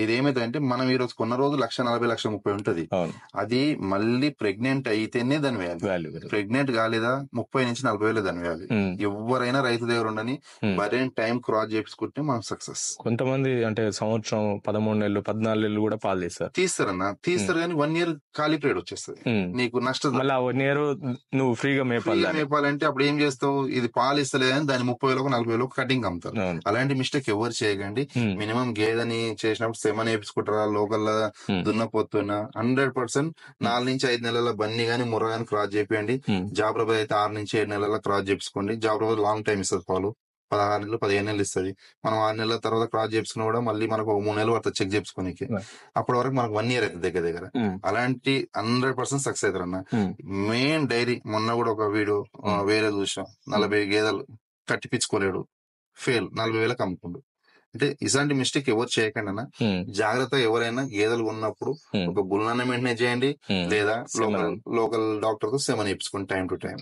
ఇదేమైతదంటే మనం ఈ రోజు కొన్న రోజు 1,40,000, 1,30,000 ఉంటది. అవును. అది మళ్ళీ ప్రెగ్నెంట్ అయితేనే దాని వాల్యూ. వాల్యూ పెరుగుతుంది. ప్రెగ్నెంట్ కాలేదా 30,000-40,000 దాని వాల్యూ. ఎవరైనా రైతు దగ్గర ఉండని బర్రెన్ టైం క్రాస్ చేపించుకుంటే మనం సక్సెస్. కొంతమంది అంటే సంవత్సరం 13 నెలలు 14 నెలలు కూడా పాలు తీస్తారు కానీ 1 year ఖాళీ పీరియడ్ వచ్చేస్తుంది. నీకు నష్టం. మళ్ళీ 1 year నువ్వు ఫ్రీగా మేపాలంటే అప్పుడు ఏం చేస్తావు, ఇది పాలు ఇస్తలేదని దాని 30,000-40,000 కటింగ్ అమ్ముతారు. అలాంటి మిస్టేక్ ఎవరు చేయకండి. మినిమం గేదని చేసినప్పుడు సెమన్ వేపించుకుంటారా, లోకల్ దున్నపోతున్నా 100% 4-5 నెలల బన్నీ గానీ ముర్ర గానీ క్రాస్ చేపియండి. జాబ్రాబాద్ అయితే 6-7 నెలల క్రాస్ చేపించుకోండి. జాబ్రాబాద్ లాంగ్ టైం ఇస్తుంది పాలు, 16 నెలలు 15 నెలలు ఇస్తుంది. మనం 6 నెలల తర్వాత క్రాస్ చేపించుకుని కూడా మళ్ళీ మనకు 3 నెలలు పడుతుంది చెక్ చేపించుకోనికి. అప్పటి వరకు మనకు 1 year అవుతుంది దగ్గర. అలాంటి 100% సక్సెస్ అవుతారు అన్న. మెయిన్ డైరీ మొన్న కూడా ఒక వీడియో వేరే చూసాం, 40 గేదెలు కట్టిపించుకోలేడు, ఫెయిల్, 40,000 అమ్ముకుండు. అంటే ఇలాంటి మిస్టేక్ ఎవరు చేయకండి అన్న. జాగ్రత్త. ఎవరైనా గేదెలు ఉన్నప్పుడు ఒక గుల్లన్న మెయింటైన్ చేయండి, లేదా లోకల్ డాక్టర్ తో సెమన్ ఇప్పించుకోండి టైం టు టైం.